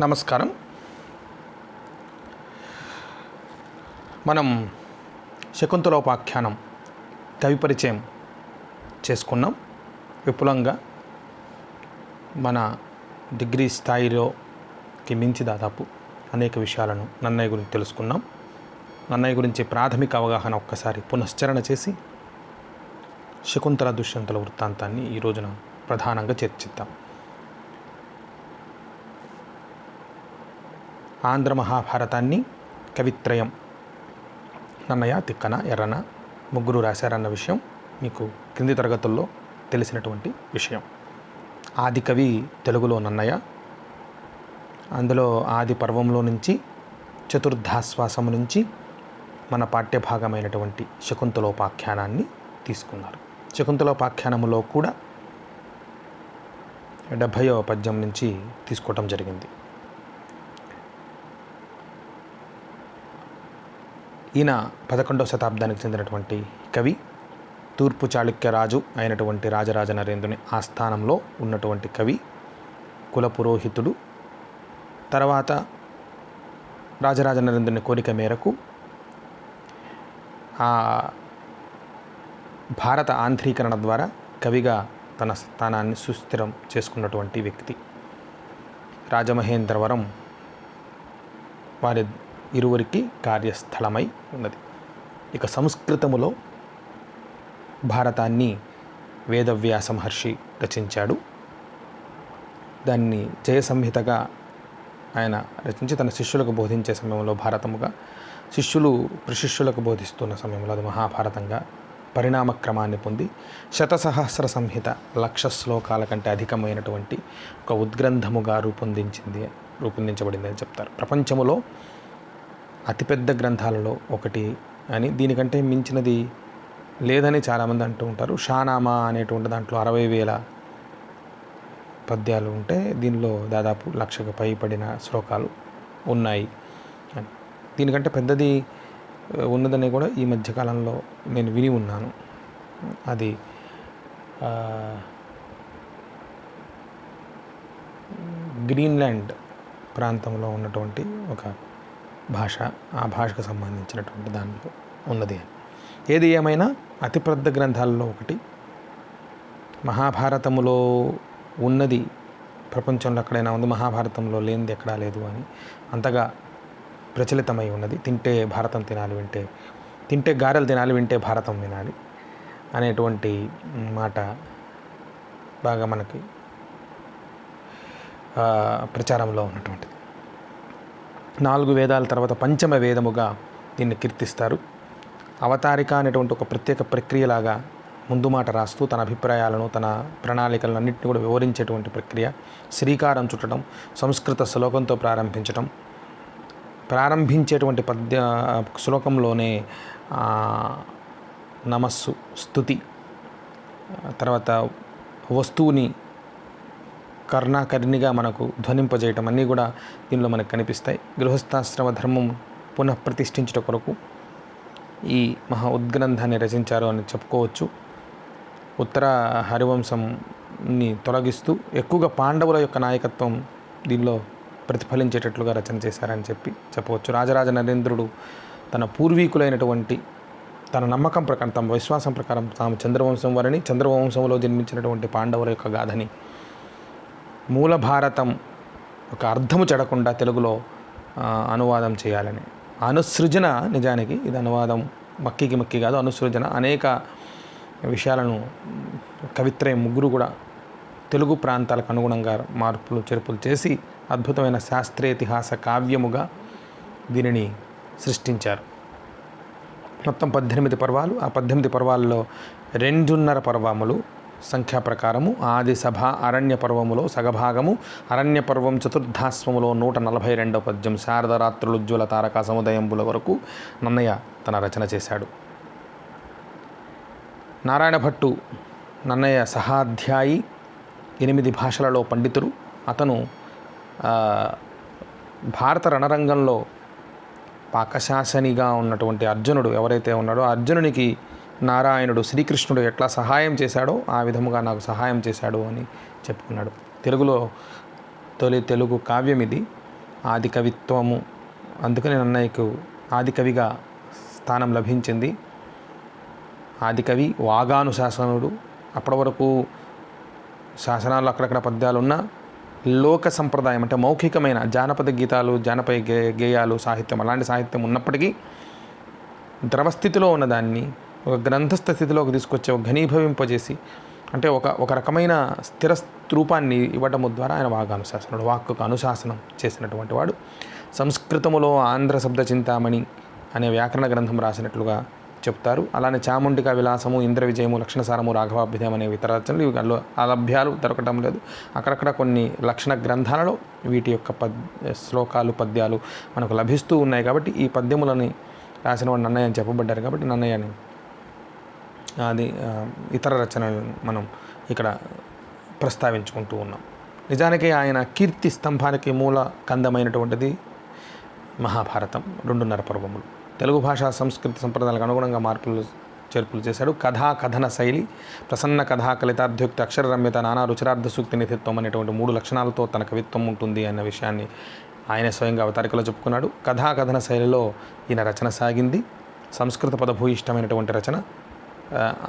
నమస్కారం. మనం శకుంతలోపాఖ్యానం కవి పరిచయం చేసుకున్నాం. విపులంగా మన డిగ్రీ స్థాయిలోకి మించి దాదాపు అనేక విషయాలను నన్నయ్య గురించి తెలుసుకున్నాం. నన్నయ్య గురించి ప్రాథమిక అవగాహన ఒక్కసారి పునశ్చరణ చేసి శకుంతల దుష్యంతుల వృత్తాంతాన్ని ఈ రోజున ప్రధానంగా చర్చిద్దాం. ఆంధ్ర మహాభారతాన్ని కవిత్రయం నన్నయ్య, తిక్కన, ఎర్రన ముగ్గురు రాశారన్న విషయం మీకు క్రింది తరగతుల్లో తెలిసినటువంటి విషయం. ఆది కవి తెలుగులో నన్నయ్య. అందులో ఆది పర్వంలో నుంచి చతుర్థాశ్వాసము నుంచి మన పాఠ్యభాగమైనటువంటి శకుంతలోపాఖ్యానాన్ని తీసుకున్నారు. శకుంతలోపాఖ్యానములో కూడా 70వ పద్యం నుంచి తీసుకోవటం జరిగింది. ఈయన 11వ శతాబ్దానికి చెందినటువంటి కవి. తూర్పు చాళుక్య రాజు అయినటువంటి రాజరాజ నరేంద్రుని ఆస్థానంలో ఉన్నటువంటి కవి, కుల పురోహితుడు. తర్వాత రాజరాజ నరేంద్రుని కోరిక మేరకు ఆ భారత ఆంధ్రీకరణ ద్వారా కవిగా తన స్థానాన్ని సుస్థిరం చేసుకున్నటువంటి వ్యక్తి. రాజమహేంద్రవరం వారి ఇరువురికి కార్యస్థలమై ఉన్నది. ఇక సంస్కృతములో భారతాన్ని వేదవ్యాస మహర్షి రచించాడు. దాన్ని జయ సంహితగా ఆయన రచించి తన శిష్యులకు బోధించే సమయంలో భారతముగా, శిష్యులు ప్రశిష్యులకు బోధిస్తున్న సమయంలో అది మహాభారతంగా పరిణామక్రమాన్ని పొంది శతసహస్ర సంహిత 1,00,000 శ్లోకాల కంటే అధికమైనటువంటి ఒక ఉద్గ్రంథముగా రూపొందించబడింది అని చెప్తారు. ప్రపంచములో అతిపెద్ద గ్రంథాలలో ఒకటి అని, దీనికంటే మించినది లేదని చాలామంది అంటూ ఉంటారు. షానామా అనేటువంటి దాంట్లో 60,000 పద్యాలు ఉంటే దీనిలో దాదాపు 1,00,000కు పైబడిన శ్లోకాలు ఉన్నాయి. దీనికంటే పెద్దది ఉన్నదని కూడా ఈ మధ్యకాలంలో నేను విని ఉన్నాను. అది గ్రీన్లాండ్ ప్రాంతంలో ఉన్నటువంటి ఒక భాష, ఆ భాషకు సంబంధించినటువంటి దాంట్లో ఉన్నది. ఏది ఏమైనా అతి పెద్ద గ్రంథాలలో ఒకటి. మహాభారతములో ఉన్నది ప్రపంచంలో ఎక్కడైనా ఉంది, మహాభారతంలో లేనిది ఎక్కడా లేదు అని అంతగా ప్రచలితమై ఉన్నది. తింటే భారతం తినాలి, తింటే గారెలు తినాలి, వింటే భారతం వినాలి అనేటువంటి మాట బాగా మనకి ప్రచారంలో ఉన్నటువంటిది. 4 వేదాల తర్వాత పంచమ వేదముగా దీన్ని కీర్తిస్తారు. అవతారిక అనేటువంటి ఒక ప్రత్యేక ప్రక్రియలాగా ముందు మాట రాస్తూ తన అభిప్రాయాలను, తన ప్రణాళికలను అన్నింటినీ కూడా వివరించేటువంటి ప్రక్రియ. శ్రీకారం చుట్టడం, సంస్కృత శ్లోకంతో ప్రారంభించేటువంటి శ్లోకంలోనే నమస్సు, స్తుతి, తర్వాత వస్తువుని కర్ణాకర్ణిగా మనకు ధ్వనింపజేయటం అన్నీ కూడా దీనిలో మనకు కనిపిస్తాయి. గృహస్థాశ్రమ ధర్మం పునఃప్రతిష్ఠించుట కొరకు ఈ మహా ఉద్గ్రంథాన్ని రచించారు అని చెప్పుకోవచ్చు. ఉత్తర హరివంశంని తొలగిస్తూ ఎక్కువగా పాండవుల యొక్క నాయకత్వం దీనిలో ప్రతిఫలించేటట్లుగా రచన చేశారని చెప్పవచ్చు. రాజరాజ నరేంద్రుడు తన పూర్వీకులైనటువంటి, తన నమ్మకం ప్రకారం, తమ విశ్వాసం ప్రకారం తాము చంద్రవంశం వారిని, చంద్రవంశంలో జన్మించినటువంటి పాండవుల యొక్క గాథని మూల భారతం ఒక అర్థము చెడకుండా తెలుగులో అనువాదం చేయాలని అనుసృజన, నిజానికి ఇది అనువాదం మక్కి కాదు, అనుసృజన. అనేక విషయాలను కవిత్రయం ముగ్గురు కూడా తెలుగు ప్రాంతాలకు అనుగుణంగా మార్పులు చేర్పులు చేసి అద్భుతమైన శాస్త్రీయతిహాస కావ్యముగా దీనిని సృష్టించారు. మొత్తం 18 పర్వాలు. ఆ 18 పర్వాల్లో 2.5 పర్వములు సంఖ్యా ప్రకారము ఆది సభ అరణ్య పర్వములో సగభాగము, అరణ్య పర్వం చతుర్థాశ్వములో 142వ పద్యం శారదరాత్రులు ఉజ్వల తారకా సముదయంబుల వరకు నన్నయ్య తన రచన చేశాడు. నారాయణ భట్టు నన్నయ్య సహాధ్యాయి, 8 భాషలలో పండితుడు. అతను భారత రణరంగంలో పాకశాసనిగా ఉన్నటువంటి అర్జునుడు ఎవరైతే ఉన్నాడో, అర్జునునికి నారాయణుడు శ్రీకృష్ణుడు ఎట్లా సహాయం చేశాడో ఆ విధముగా నాకు సహాయం చేశాడు అని చెప్పుకున్నాడు. తెలుగులో తొలి తెలుగు కావ్యం ఇది. ఆది కవిత్వము, అందుకని నన్నయ్యకు ఆదికవిగా స్థానం లభించింది. ఆదికవి, వాగానుశాసనుడు. అప్పటి వరకు శాసనాలు అక్కడక్కడ పద్యాలు ఉన్న లోక సంప్రదాయం అంటే మౌఖికమైన జానపద గీతాలు, జానపద గేయాలు, సాహిత్యం, అలాంటి సాహిత్యం ఉన్నప్పటికీ ద్రవస్థితిలో ఉన్నదాన్ని ఒక గ్రంథస్థ స్థితిలోకి తీసుకొచ్చి ఒక ఘనీభవింపజేసి అంటే ఒక రకమైన స్థిర రూపాన్ని ఇవ్వటము ద్వారా ఆయన వాగానుశాసనుడు, వాక్కుకు అనుశాసనం చేసినటువంటి వాడు. సంస్కృతములో ఆంధ్ర శబ్ద చింతామణి అనే వ్యాకరణ గ్రంథం రాసినట్లుగా చెప్తారు. అలానే చాముండిక విలాసము, ఇంద్ర విజయము, లక్షణసారము, రాఘవాభ్యుదయం అనే ఇతర రచనలు ఇవి అలభ్యాలు దొరకటం లేదు. అక్కడక్కడ కొన్ని లక్షణ గ్రంథాలలో వీటి యొక్క శ్లోకాలు, పద్యాలు మనకు లభిస్తూ ఉన్నాయి. కాబట్టి ఈ పద్యములని రాసిన వాడు నన్నయ్య అని చెప్పబడ్డారు. కాబట్టి నన్నయ్యని అది ఇతర రచనలను మనం ఇక్కడ ప్రస్తావించుకుంటూ ఉన్నాం. నిజానికి ఆయన కీర్తి స్తంభానికి మూల కందమైనటువంటిది మహాభారతం 2.5 పర్వములు. తెలుగు భాషా సంస్కృతి సంప్రదాయాలకు అనుగుణంగా మార్పులు చేర్పులు చేశాడు. కథా కథన శైలి, ప్రసన్న కథా కలితార్థ్యుక్తి, అక్షర రమ్యత, నానా రుచిరార్థ సూక్తి నిధిత్వం అనేటువంటి 3 లక్షణాలతో తన కవిత్వం ఉంటుంది అన్న విషయాన్ని ఆయన స్వయంగా అవతారికలో చెప్పుకున్నాడు. కథా కథన శైలిలో ఈయన రచన సాగింది. సంస్కృత పదభూయిష్టమైనటువంటి రచన.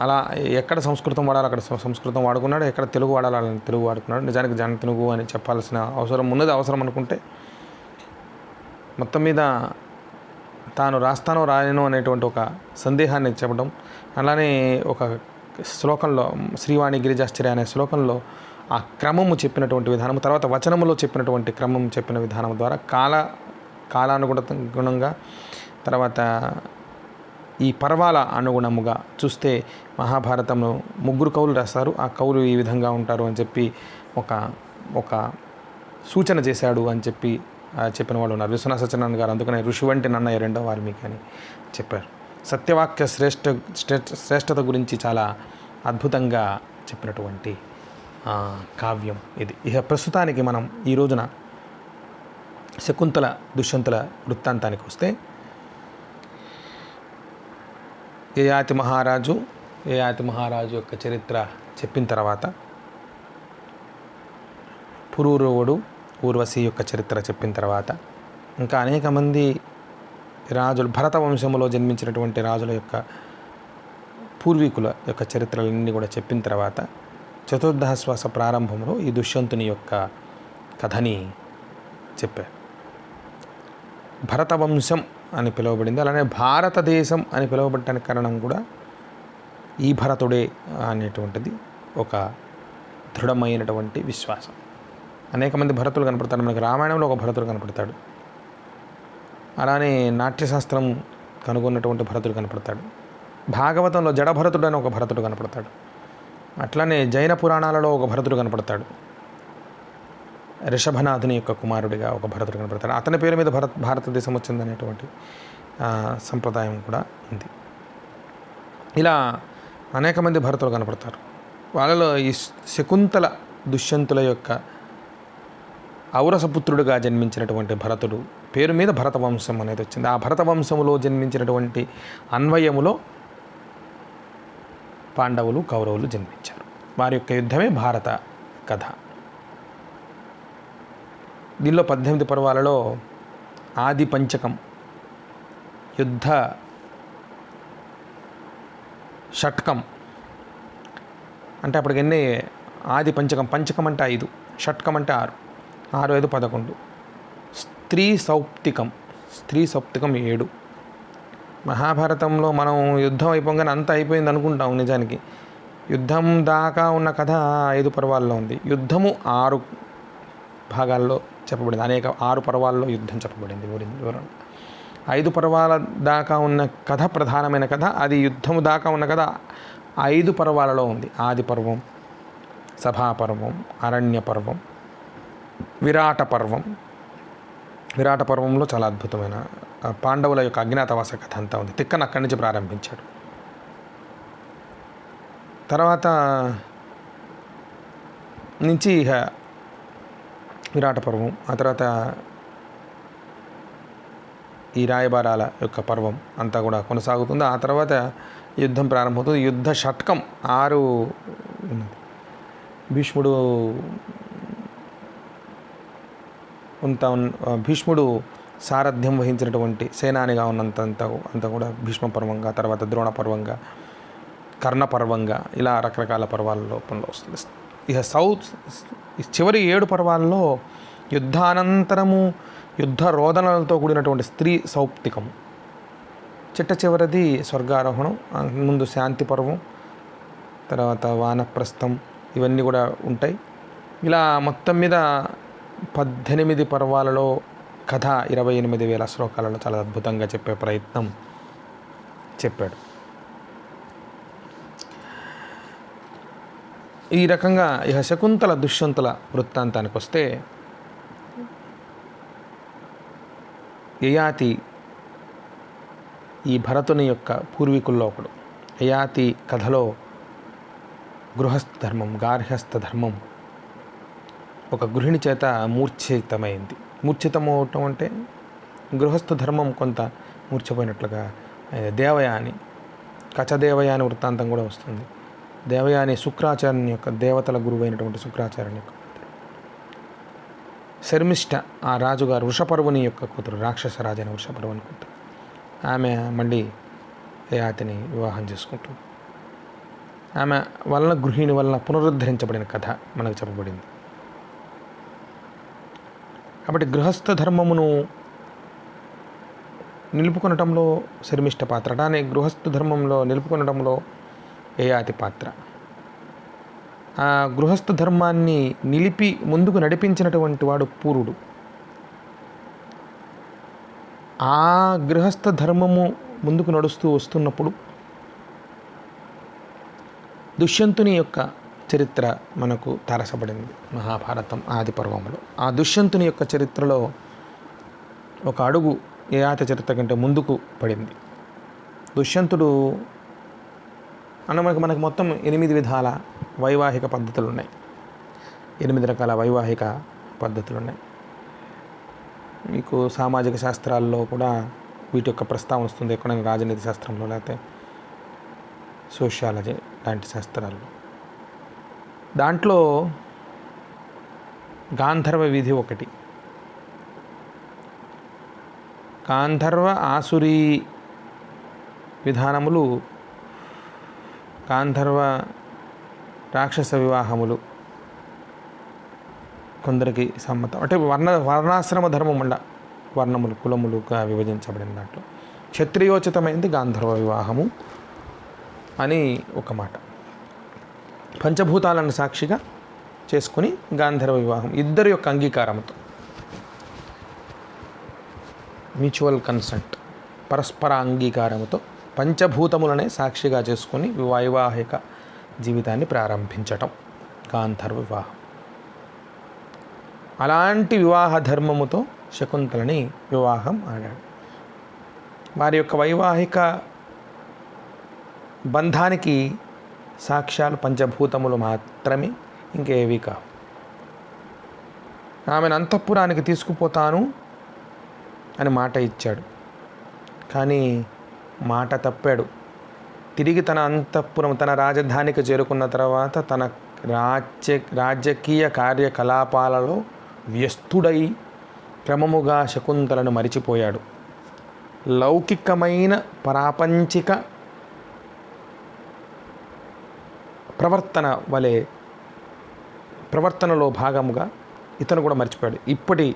అలా ఎక్కడ సంస్కృతం వాడాలి అక్కడ సంస్కృతం వాడుకున్నాడు, ఎక్కడ తెలుగు వాడాలి తెలుగు వాడుకున్నాడు. నిజానికి జన తెలుగు అని చెప్పాల్సిన అవసరం ఉన్నది. అవసరం అనుకుంటే మొత్తం మీద తాను రాస్తానో రాయను అనేటువంటి ఒక సందేహాన్ని చెప్పడం, అలానే ఒక శ్లోకంలో శ్రీవాణి గిరిజాశ్చర్య అనే శ్లోకంలో ఆ క్రమము చెప్పినటువంటి విధానం, తర్వాత వచనములో చెప్పినటువంటి క్రమం చెప్పిన విధానం ద్వారా కాలానుగుణంగా, తర్వాత ఈ పర్వాల అనుగుణముగా చూస్తే మహాభారతంలో 3 కవులు రాస్తారు. ఆ కవులు ఈ విధంగా ఉంటారు అని చెప్పి ఒక సూచన చేశాడు అని చెప్పి చెప్పిన వాళ్ళు ఉన్నారు. విశ్వనాథ సత్యనారాయణ గారు అందుకనే ఋషి వంటి నన్నయ్య 2వ వాల్మీకి అని చెప్పారు. సత్యవాక్య శ్రేష్టత గురించి చాలా అద్భుతంగా చెప్పినటువంటి కావ్యం ఇది. ఇక ప్రస్తుతానికి మనం ఈ రోజున శకుంతల దుష్యంతుల వృత్తాంతానికి వస్తే, యయాతి మహారాజు యొక్క చరిత్ర చెప్పిన తర్వాత పురూరవుడు ఊర్వశి యొక్క చరిత్ర చెప్పిన తర్వాత ఇంకా అనేక మంది రాజులు, భరత వంశంలో జన్మించినటువంటి రాజుల యొక్క పూర్వీకుల యొక్క చరిత్రలన్నీ కూడా చెప్పిన తర్వాత చతుర్దశాశ్వాస ప్రారంభంలో ఈ దుష్యంతుని యొక్క కథని చెప్పారు. భరతవంశం అని పిలువబడింది. అలానే భారతదేశం అని పిలువబడటానికి కారణం కూడా ఈ భరతుడే అనేటువంటిది ఒక దృఢమైనటువంటి విశ్వాసం. అనేక మంది భరతులు కనపడతాడు. మనకి రామాయణంలో ఒక భరతుడు కనపడతాడు. అలానే నాట్యశాస్త్రం కనుగొన్నటువంటి భరతుడు కనపడతాడు. భాగవతంలో జడభరతుడు అని ఒక భరతుడు కనపడతాడు. అట్లానే జైన పురాణాలలో ఒక భరతుడు కనపడతాడు. రిషభనాథుని యొక్క కుమారుడిగా ఒక భరతుడు కనపడతాడు. అతని పేరు మీద భారతదేశం వచ్చిందనేటువంటి సంప్రదాయం కూడా ఉంది. ఇలా అనేక మంది భరతులు కనపడతారు. వాళ్ళలో ఈ శకుంతల దుష్యంతుల యొక్క ఔరసపుత్రుడిగా జన్మించినటువంటి భరతుడు పేరు మీద భరతవంశం అనేది వచ్చింది. ఆ భరతవంశంలో జన్మించినటువంటి అన్వయములో పాండవులు, కౌరవులు జన్మించారు. వారి యొక్క యుద్ధమే భారత కథ. దీనిలో 18 పర్వాలలో ఆది పంచకం, యుద్ధ షట్కం అంటే అప్పటికి ఎన్ని ఆది పంచకం, పంచకం అంటే 5, షట్కం అంటే 6, 6, 5, 11. స్త్రీ సౌప్తికం 7. మహాభారతంలో మనం యుద్ధం అయిపోగానే అంతా అయిపోయింది అనుకుంటాం. నిజానికి యుద్ధం దాకా ఉన్న కథ 5 పర్వాల్లో ఉంది. యుద్ధము 6 భాగాల్లో చెప్పబడింది. 6 పర్వాల్లో యుద్ధం చెప్పబడింది వివరణ. 5 పర్వాల దాకా ఉన్న కథ ప్రధానమైన కథ. అది యుద్ధము దాకా ఉన్న కథ 5 పర్వాలలో ఉంది. ఆది పర్వం, సభాపర్వం, అరణ్య పర్వం, విరాట పర్వం. విరాట పర్వంలో చాలా అద్భుతమైన పాండవుల యొక్క అజ్ఞాతవాస కథ అంతా ఉంది. తిక్కన అక్కడి నుంచి ప్రారంభించాడు. తర్వాత నుంచి విరాట పర్వం, ఆ తర్వాత ఈ రాయబారాల యొక్క పర్వం అంతా కూడా కొనసాగుతుంది. ఆ తర్వాత యుద్ధం ప్రారంభమవుతుంది. యుద్ధ షట్కం 6 భీష్ముడు భీష్ముడు సారథ్యం వహించినటువంటి సేనానిగా అంతా కూడా భీష్మ పర్వంగా, తర్వాత ద్రోణ పర్వంగా, కర్ణ పర్వంగా, ఇలా రకరకాల పర్వాల రూపంలో వస్తుంది. ఇక చివరి 7 పర్వాల్లో యుద్ధానంతరము యుద్ధ రోదనలతో కూడినటువంటి స్త్రీ సౌప్తికము, చివరిది స్వర్గారోహణం, ముందు శాంతి పర్వం, తర్వాత వానప్రస్థం, ఇవన్నీ కూడా ఉంటాయి. ఇలా మొత్తం మీద 18 పర్వాలలో కథ 28,000 శ్లోకాలలో చాలా అద్భుతంగా చెప్పే ప్రయత్నం చెప్పాడు. ఈ రకంగా ఇక శకుంతల దుష్యంతుల వృత్తాంతానికి వస్తే, యయాతి ఈ భరతుని యొక్క పూర్వీకుల్లో ఒకడు. యయాతి కథలో గృహస్థ ధర్మం, గార్హస్థ ధర్మం ఒక గృహిణి చేత మూర్ఛితమైంది. మూర్ఛితమవటం అంటే గృహస్థ ధర్మం కొంత మూర్ఛపోయినట్లుగా. దేవయాని, కచదేవయాని వృత్తాంతం కూడా వస్తుంది. దేవయాని శుక్రాచార్యుని యొక్క, దేవతల గురువైనటువంటి శుక్రాచార్యుని యొక్క కూతురు. శర్మిష్ఠ ఆ రాజుగారు వృషపర్వుని యొక్క కూతురు, రాక్షస రాజైన వృషపర్వుని కూతురు. ఆమె మళ్ళీ యయాతిని వివాహం చేసుకుంటుంది. ఆమె వలన, గృహిణి వలన పునరుద్ధరించబడిన కథ మనకు చెప్పబడింది. కాబట్టి గృహస్థ ధర్మమును నిలుపుకొనటంలో శర్మిష్ఠ పాత్ర, అలానే గృహస్థ ధర్మంలో నిలుపుకొనటంలో యయాతి పాత్ర. ఆ గృహస్థ ధర్మాన్ని నిలిపి ముందుకు నడిపించినటువంటి వాడు పూరుడు. ఆ గృహస్థ ధర్మము ముందుకు నడుస్తూ వస్తున్నప్పుడు దుష్యంతుని యొక్క చరిత్ర మనకు తారసపడింది మహాభారతం ఆది పర్వంలో. ఆ దుష్యంతుని యొక్క చరిత్రలో ఒక అడుగు యయాతి చరిత్ర కంటే ముందుకు పడింది. దుష్యంతుడు మనకు మొత్తం 8 విధాల వైవాహిక పద్ధతులు ఉన్నాయి. 8 రకాల వైవాహిక పద్ధతులు ఉన్నాయి. మీకు సామాజిక శాస్త్రాల్లో కూడా వీటి యొక్క ప్రస్తావన వస్తుంది. ఎక్కడైనా రాజనీతి శాస్త్రంలో, లేకపోతే సోషియాలజీ లాంటి శాస్త్రాల్లో. దాంట్లో గాంధర్వ విధి ఒకటి. గాంధర్వ ఆసురీ విధానములు, గాంధర్వ రాక్షస వివాహములు కొందరికి సమ్మతం. అంటే వర్ణాశ్రమ ధర్మం ఉండ, వర్ణములు కులములుగా విభజించబడిన దాంట్లో క్షత్రియోచితమైంది గాంధర్వ వివాహము అని ఒక మాట. పంచభూతాలను సాక్షిగా చేసుకుని గాంధర్వ వివాహం, ఇద్దరి యొక్క అంగీకారంతో, మ్యూచువల్ కన్సెంట్, పరస్పర అంగీకారంతో పంచభూతములనే సాక్షిగా చేసుకుని వైవాహిక జీవితాన్ని ప్రారంభించటం గాంధర్వ వివాహం. అలాంటి వివాహ ధర్మముతో శకుంతలని వివాహం ఆడాడు. వారి యొక్క వైవాహిక బంధానికి సాక్ష్యాలు పంచభూతములు మాత్రమే, ఇంకేవి కావు. ఆమెను అంతఃపురానికి తీసుకుపోతాను అని మాట ఇచ్చాడు, కానీ మాట తప్పాడు. తిరిగి తన అంతఃపురం, తన రాజధానికి చేరుకున్న తర్వాత తన రాజకీయ కార్యకలాపాలలో వ్యస్తుడై క్రమముగా శకుంతలను మరిచిపోయాడు. లౌకికమైన ప్రాపంచిక ప్రవర్తనలో భాగముగా ఇతను కూడా మర్చిపోయాడు. ఇప్పటి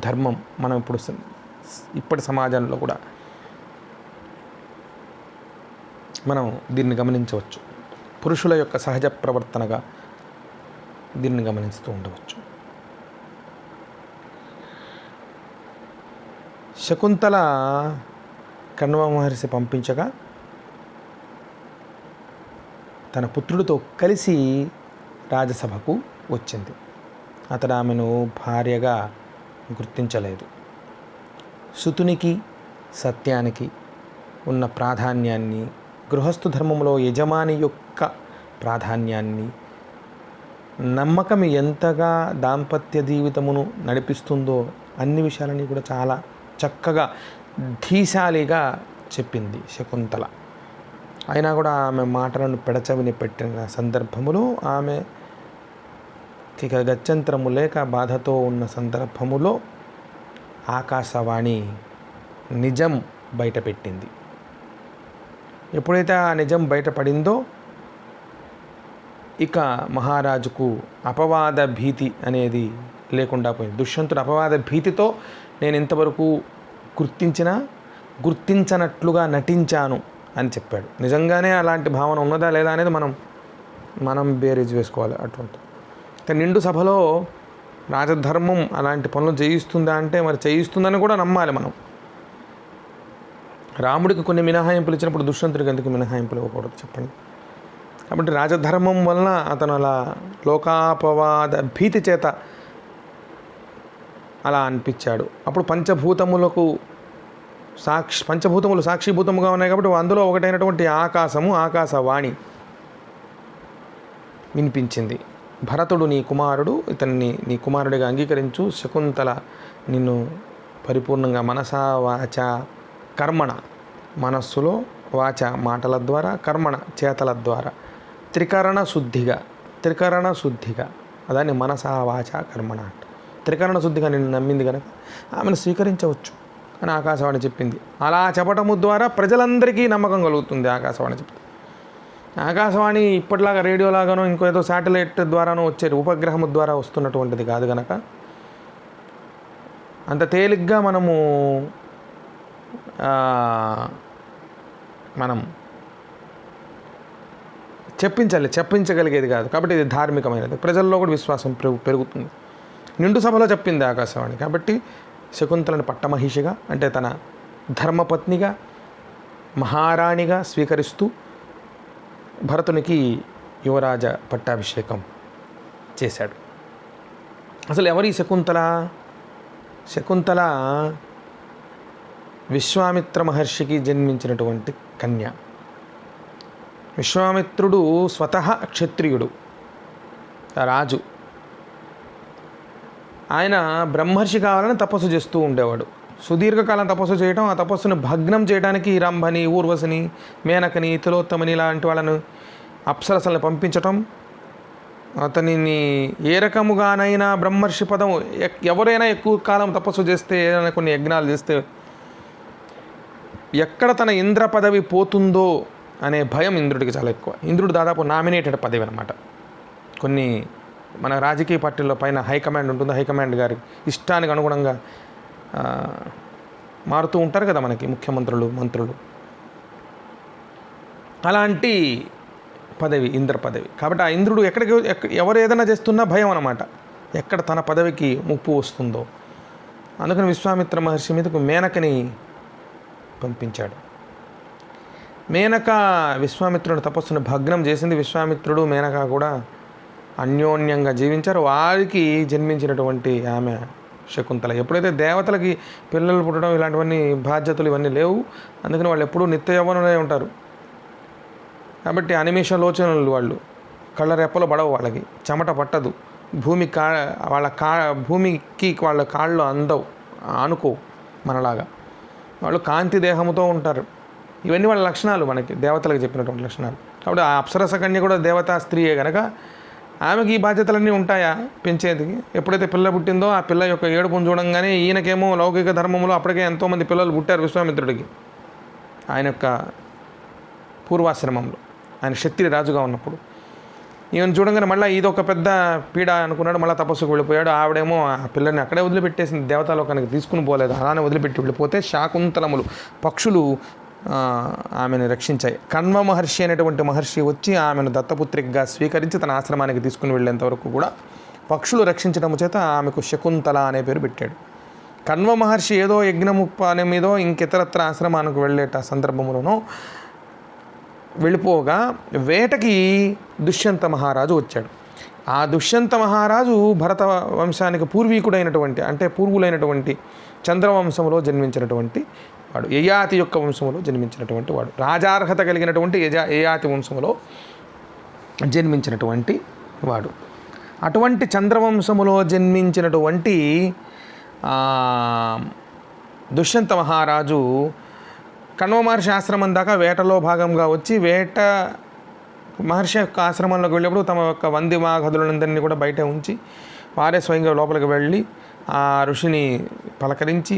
ధర్మం మనం ఇప్పటి సమాజంలో కూడా మనం దీన్ని గమనించవచ్చు. పురుషుల యొక్క సహజ ప్రవర్తనగా దీన్ని గమనిస్తూ ఉండవచ్చు. శకుంతల కణ్వ మహర్షి పంపించగా తన పుత్రుడితో కలిసి రాజసభకు వచ్చింది. అతడు ఆమెను భార్యగా గుర్తించలేదు. సుతునికి, సత్యానికి ఉన్న ప్రాధాన్యాన్ని, గృహస్థు ధర్మంలో యజమాని యొక్క ప్రాధాన్యాన్ని, నమ్మకం ఎంతగా దాంపత్య జీవితమును నడిపిస్తుందో అన్ని విషయాలని కూడా చాలా చక్కగా ధీశాలిగా చెప్పింది శకుంతల. అయినా కూడా ఆమె మాటలను పెడచవిని పెట్టిన సందర్భములో, ఆమె గత్యంతరము లేక బాధతో ఉన్న సందర్భములో ఆకాశవాణి నిజం బయటపెట్టింది. ఎప్పుడైతే ఆ నిజం బయటపడిందో ఇక మహారాజుకు అపవాద భీతి అనేది లేకుండా పోయింది. దుష్యంతుడు అపవాద భీతితో నేను ఇంతవరకు గుర్తించనట్లుగా నటించాను అని చెప్పాడు. నిజంగానే అలాంటి భావన ఉన్నదా లేదా అనేది మనం బేరీజ్ వేసుకోవాలి. అటువంటి నిండు సభలో రాజధర్మం అలాంటి పనులు చేయిస్తుందా అంటే మరి చేయిస్తుందని కూడా నమ్మాలి మనం. రాముడికి కొన్ని మినహాయింపులు ఇచ్చినప్పుడు దుష్యంతుడికి ఎందుకు మినహాయింపులు ఇవ్వకూడదు చెప్పండి. కాబట్టి రాజధర్మం వలన అతను అలా లోకాపవాద భీతి చేత అలా అనిపించాడు. అప్పుడు పంచభూతములు సాక్షిభూతముగా ఉన్నాయి కాబట్టి అందులో ఒకటైనటువంటి ఆకాశవాణి వినిపించింది. భరతుడు నీ కుమారుడు, ఇతన్ని నీ కుమారుడిగా అంగీకరించు. శకుంతల నిన్ను పరిపూర్ణంగా మనసా వాచ కర్మణ, మనస్సులో, వాచ మాటల ద్వారా, కర్మణ చేతల ద్వారా, త్రికరణ శుద్ధిగా అదాన్ని మనసా వాచ కర్మణ అంట. త్రికరణ శుద్ధిగా నిన్ను నమ్మింది కనుక ఆమెను స్వీకరించవచ్చు అని ఆకాశవాణి చెప్పింది. అలా చెప్పటము ద్వారా ప్రజలందరికీ నమ్మకం కలుగుతుంది. ఆకాశవాణి చెప్తుంది. ఆకాశవాణి ఇప్పటిలాగా రేడియోలాగానో ఇంకో ఏదో శాటిలైట్ ద్వారానో వచ్చే ఉపగ్రహము ద్వారా వస్తున్నటువంటిది కాదు కనుక అంత తేలిగ్గా మనం చెప్పించగలిగేది కాదు. కాబట్టి ఇది ధార్మికమైనది. ప్రజల్లో కూడా విశ్వాసం పెరుగుతుంది. నిండు సభలో చెప్పింది ఆకాశవాణి. కాబట్టి శకుంతలను పట్టమహిషిగా అంటే తన ధర్మపత్నిగా మహారాణిగా స్వీకరిస్తూ భరతునికి యువరాజ పట్టాభిషేకం చేశాడు. అసలు ఎవరి శకుంతల విశ్వామిత్ర మహర్షికి జన్మించినటువంటి కన్య. విశ్వామిత్రుడు స్వతహా క్షత్రియుడు, రాజు. ఆయన బ్రహ్మర్షి కావాలని తపస్సు చేస్తూ ఉండేవాడు. సుదీర్ఘకాలం తపస్సు చేయడం, ఆ తపస్సును భగ్నం చేయడానికి రంభని, ఊర్వశిని, మేనకని, తిలోత్తమని ఇలాంటి వాళ్ళను అప్సరసలను పంపించటం, అతనిని ఏ రకముగానైనా బ్రహ్మర్షి పదం ఎవరైనా ఎక్కువ కాలం తపస్సు చేస్తే, ఏదైనా కొన్ని యజ్ఞాలు చేస్తే ఎక్కడ తన ఇంద్ర పదవి పోతుందో అనే భయం ఇంద్రుడికి చాలా ఎక్కువ. ఇంద్రుడు దాదాపు నామినేటెడ్ పదవి అన్నమాట. కొన్ని మన రాజకీయ పార్టీల పైన హైకమాండ్ ఉంటుంది. హైకమాండ్ గారి ఇష్టానికి అనుగుణంగా మారుతూ ఉంటారు కదా మనకి ముఖ్యమంత్రులు, మంత్రులు. అలాంటి పదవి ఇంద్ర పదవి. కాబట్టి ఆ ఇంద్రుడు ఎవరు ఏదైనా చేస్తున్నా భయం అన్నమాట, ఎక్కడ తన పదవికి ముప్పు వస్తుందో. అందుకని విశ్వామిత్ర మహర్షి మీదకు మేనకని పంపించాడు. మేనక విశ్వామిత్రుడి తపస్సును భగ్నం చేసింది. విశ్వామిత్రుడు మేనక కూడా అన్యోన్యంగా జీవించారు. వారికి జన్మించినటువంటి ఆమె శకుంతల. ఎప్పుడైతే దేవతలకి పిల్లలు పుట్టడం ఇలాంటివన్నీ బాధ్యతలు ఇవన్నీ లేవు, అందుకని వాళ్ళు ఎప్పుడూ నిత్య యవ్వనులై ఉంటారు. కాబట్టి అనిమిష లోచనలు, వాళ్ళు కళ్ళ రెప్పలు పడవు, వాళ్ళకి చెమట పట్టదు, భూమికి వాళ్ళ కాళ్ళు అందవు, ఆనుకోవు మనలాగా. వాళ్ళు కాంతి దేహముతో ఉంటారు. ఇవన్నీ వాళ్ళ లక్షణాలు, మనకి దేవతలకు చెప్పినటువంటి లక్షణాలు. కాబట్టి ఆ అప్సరస కన్య కూడా దేవతా స్త్రీయే కనుక ఆమెకి ఈ బాధ్యతలన్నీ ఉంటాయా పెంచేది. ఎప్పుడైతే పిల్ల పుట్టిందో ఆ పిల్ల యొక్క ఏడుపును చూడంగానే ఈయనకేమో లౌకిక ధర్మంలో అప్పటికే ఎంతోమంది పిల్లలు పుట్టారు విశ్వామిత్రుడికి. ఆయన యొక్క పూర్వాశ్రమంలో ఆయన క్షత్రియ రాజుగా ఉన్నప్పుడు ఈయన చూడంగానే మళ్ళీ ఇది ఒక పెద్ద పీడ అనుకున్నాడు. మళ్ళీ తపస్సుకు వెళ్ళిపోయాడు. ఆవిడేమో ఆ పిల్లని అక్కడే వదిలిపెట్టేసింది, దేవతాలోకానికి తీసుకుని పోలేదు, అలానే వదిలిపెట్టి వెళ్ళిపోతే శాకుంతలములు పక్షులు ఆమెను రక్షించాయి. కణ్వ మహర్షి అనేటువంటి మహర్షి వచ్చి ఆమెను దత్తపుత్రికగా స్వీకరించి తన ఆశ్రమానికి తీసుకుని వెళ్ళేంతవరకు కూడా పక్షులు రక్షించడం చేత ఆమెకు శకుంతల అనే పేరు పెట్టాడు. కణ్వ మహర్షి ఏదో యజ్ఞము అనే మీదో ఇంకెతరత్ర ఆశ్రమానికి వెళ్ళేట సందర్భంలోనో వెళ్ళిపోగా వేటకి దుష్యంత మహారాజు వచ్చాడు. ఆ దుష్యంత మహారాజు భరత వంశానికి పూర్వీకుడైనటువంటి అంటే పూర్వులైనటువంటి చంద్రవంశంలో జన్మించినటువంటి వాడు, యయాతి యొక్క వంశంలో జన్మించినటువంటి వాడు, రాజార్హత కలిగినటువంటి యయాతి వంశంలో జన్మించినటువంటి వాడు. అటువంటి చంద్రవంశములో జన్మించినటువంటి దుష్యంత మహారాజు కణ్వ మహర్షి ఆశ్రమం దాకా వేటలో భాగంగా వచ్చి వేట మహర్షి యొక్క ఆశ్రమంలోకి వెళ్ళినప్పుడు తమ యొక్క వంది మాగధులందరినీ కూడా బయట ఉంచి వారే స్వయంగా లోపలికి వెళ్ళి ఆ ఋషిని పలకరించి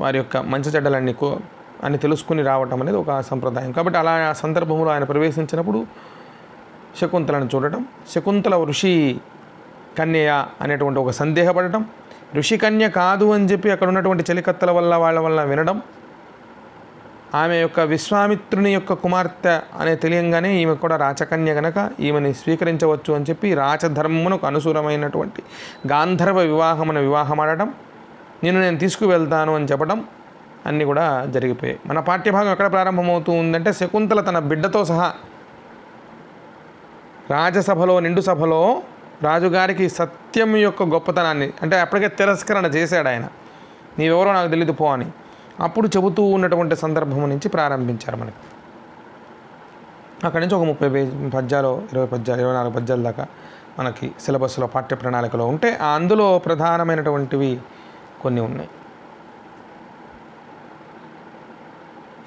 వారి యొక్క మంచి చెడ్డలన్నీ అని తెలుసుకుని రావటం అనేది ఒక సంప్రదాయం. కాబట్టి అలా ఆ సందర్భంలో ఆయన ప్రవేశించినప్పుడు శకుంతలను చూడటం, శకుంతల ఋషి కన్య అనేటువంటి ఒక సందేహపడటం, ఋషి కన్య కాదు అని చెప్పి అక్కడ ఉన్నటువంటి చెలికత్తల వల్ల వాళ్ళ వల్ల వినడం, ఆమె యొక్క విశ్వామిత్రుని యొక్క కుమార్తె అనే తెలియంగానే ఈమె కూడా రాచకన్య కనుక ఈమెని స్వీకరించవచ్చు అని చెప్పి రాచధర్మమునకు అనుసూరమైనటువంటి గాంధర్వ వివాహమాడటం, నేను తీసుకువెళ్తాను అని చెప్పడం అన్నీ కూడా జరిగిపోయాయి. మన పాఠ్యభాగం ఎక్కడ ప్రారంభమవుతూ ఉందంటే శకుంతల తన బిడ్డతో సహా రాజసభలో నిండు సభలో రాజుగారికి సత్యం యొక్క గొప్పతనాన్ని, అంటే అప్పటికే తిరస్కరణ చేశాడు ఆయన, నీవెవరో నాకు తెలియదు పో అని, అప్పుడు చెబుతూ ఉన్నటువంటి సందర్భం నుంచి ప్రారంభించారు మనకి. అక్కడి నుంచి ఒక 30 పద్యాలు 20 పద్యాలు 24 పద్యాల దాకా మనకి సిలబస్లో పాఠ్య ప్రణాళికలో ఉంటే అందులో ప్రధానమైనటువంటివి కొన్ని ఉన్నాయి.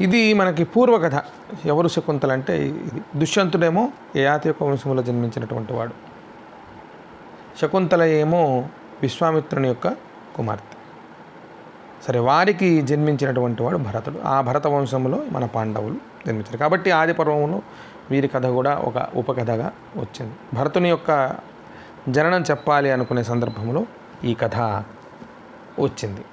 ఇది మనకి పూర్వకథ. ఎవరు శకుంతల అంటే ఇది దుష్యంతుడేమో యయాతి యొక్క వంశంలో జన్మించినటువంటి వాడు, శకుంతల ఏమో విశ్వామిత్రుని యొక్క కుమార్తె. సరే, వారికి జన్మించినటువంటి వాడు భరతుడు. ఆ భరత వంశంలో మన పాండవులు జన్మించారు. కాబట్టి ఆది పర్వంలో వీరి కథ కూడా ఒక ఉపకథగా వచ్చింది. భరతుని యొక్క జననం చెప్పాలి అనుకునే సందర్భంలో ఈ కథ వచ్చింది.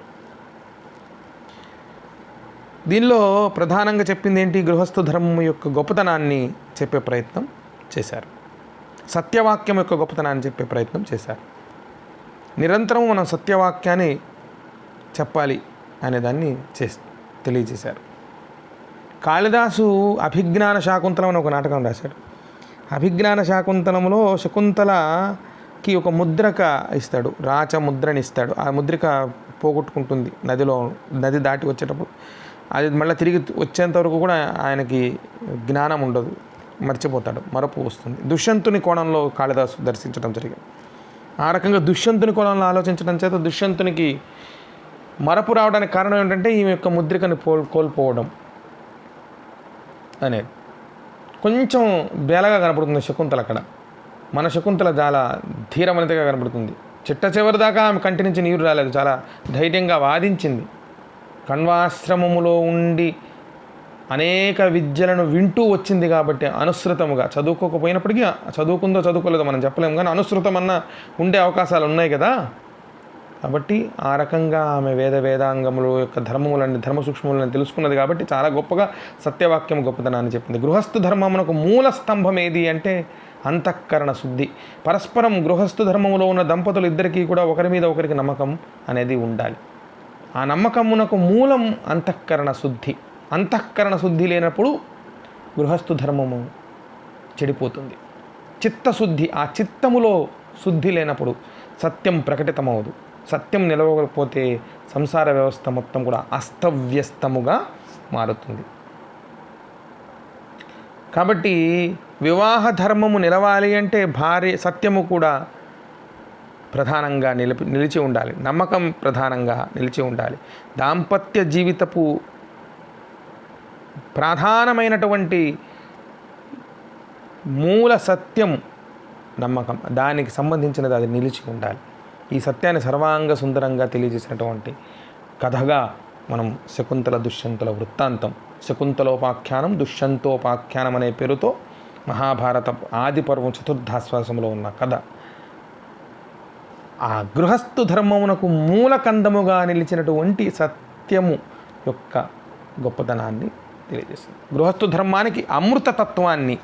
దీనిలో ప్రధానంగా చెప్పింది ఏంటి? గృహస్థ ధర్మం యొక్క గొప్పతనాన్ని చెప్పే ప్రయత్నం చేశారు, సత్యవాక్యం యొక్క గొప్పతనాన్ని చెప్పే ప్రయత్నం చేశారు. నిరంతరం మనం సత్యవాక్యాన్ని చెప్పాలి అనేదాన్ని తెలియజేశారు. కాళిదాసు అభిజ్ఞాన శాకుంతలం అని ఒక నాటకం రాశాడు. అభిజ్ఞాన శాకుంతలంలో శకుంతలకి ఒక ముద్రక ఇస్తాడు, రాచ ముద్రని ఇస్తాడు. ఆ ముద్రిక పోగొట్టుకుంటుంది నది దాటి వచ్చేటప్పుడు. అది మళ్ళీ తిరిగి వచ్చేంత వరకు కూడా ఆయనకి జ్ఞానం ఉండదు, మర్చిపోతాడు, మరపు వస్తుంది. దుష్యంతుని కోణంలో కాళిదాసు దర్శించడం జరిగింది. ఆ రకంగా దుష్యంతుని కోణంలో ఆలోచించడం చేత దుష్యంతునికి మరపు రావడానికి కారణం ఏంటంటే ఈమె యొక్క ముద్రికని కోల్పోవడం అనేది. కొంచెం బేలగా కనపడుతుంది శకుంతల అక్కడ. మన శకుంతల చాలా ధీరవనితగా కనపడుతుంది. చిట్ట చివరి దాకా ఆమె కంటి నుంచి నీరు రాలేదు, చాలా ధైర్యంగా వాదించింది. కణ్వాశ్రమములో ఉండి అనేక విద్యలను వింటూ వచ్చింది కాబట్టి అనుసృతముగా, చదువుకోకపోయినప్పటికీ, చదువుకుందో చదువుకోలేదో మనం చెప్పలేము, కానీ అనుసృతమన్నా ఉండే అవకాశాలు ఉన్నాయి కదా. కాబట్టి ఆ రకంగా ఆమె వేదాంగముల యొక్క ధర్మ సూక్ష్మములను తెలుసుకున్నది కాబట్టి చాలా గొప్పగా సత్యవాక్యం గొప్పతనాన్ని చెప్పింది. గృహస్థ ధర్మమునకు మూల స్తంభం ఏది అంటే అంతఃకరణ శుద్ధి. పరస్పరం గృహస్థ ధర్మములో ఉన్న దంపతులు ఇద్దరికీ కూడా ఒకరి మీద ఒకరికి నమ్మకం అనేది ఉండాలి. ఆ నమ్మకమునకు మూలం అంతఃకరణ శుద్ధి. అంతఃకరణ శుద్ధి లేనప్పుడు గృహస్థు ధర్మము చెడిపోతుంది. చిత్తశుద్ధి, ఆ చిత్తములో శుద్ధి లేనప్పుడు సత్యం ప్రకటితమవదు. సత్యం నిలవకపోతే సంసార వ్యవస్థ మొత్తం కూడా అస్తవ్యస్తముగా మారుతుంది. కాబట్టి వివాహ ధర్మము నిలవాలి అంటే భార్య సత్యము కూడా ప్రధానంగా నిలిచి ఉండాలి, నమ్మకం ప్రధానంగా నిలిచి ఉండాలి. దాంపత్య జీవితపు ప్రధానమైనటువంటి మూల సత్యం నమ్మకం, దానికి సంబంధించినది అది నిలిచి ఉండాలి. ఈ సత్యాన్ని సర్వాంగ సుందరంగా తెలియజేసినటువంటి కథగా మనం శకుంతల దుష్యంతుల వృత్తాంతం, శకుంతలోపాఖ్యానం దుష్యంతోపాఖ్యానం అనే పేరుతో మహాభారత ఆది పర్వం చతుర్థాశ్వాసంలో ఉన్న కథ ఆ గృహస్థు ధర్మమునకు మూలకందముగా నిలిచినటువంటి సత్యము యొక్క గొప్పతనాన్ని తెలియజేస్తుంది. గృహస్థు ధర్మానికి అమృతతత్వాన్ని,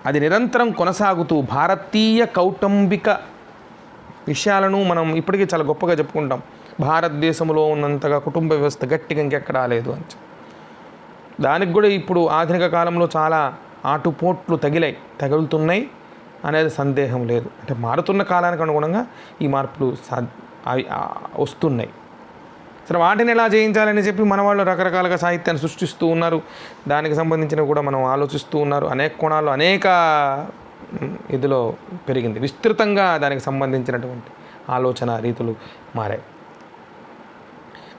అది నిరంతరం కొనసాగుతూ భారతీయ కౌటుంబిక విషయాలను మనం ఇప్పటికీ చాలా గొప్పగా చెప్పుకుంటాం. భారతదేశంలో ఉన్నంతగా కుటుంబ వ్యవస్థ గట్టిగా ఇంకెక్కడా లేదు అని. దానికి కూడా ఇప్పుడు ఆధునిక కాలంలో చాలా ఆటుపోట్లు తగులుతున్నాయి అనేది సందేహం లేదు. అంటే మారుతున్న కాలానికి అనుగుణంగా ఈ మార్పులు వస్తున్నాయి. సరే, వాటిని ఎలా జయించాలని చెప్పి మన వాళ్ళు రకరకాలుగా సాహిత్యాన్ని సృష్టిస్తూ ఉన్నారు. దానికి సంబంధించినవి కూడా మనం ఆలోచిస్తూ ఉన్నారు. అనేక కోణాల్లో అనేక ఇదిలో పెరిగింది. విస్తృతంగా దానికి సంబంధించినటువంటి ఆలోచన రీతులు మారాయి.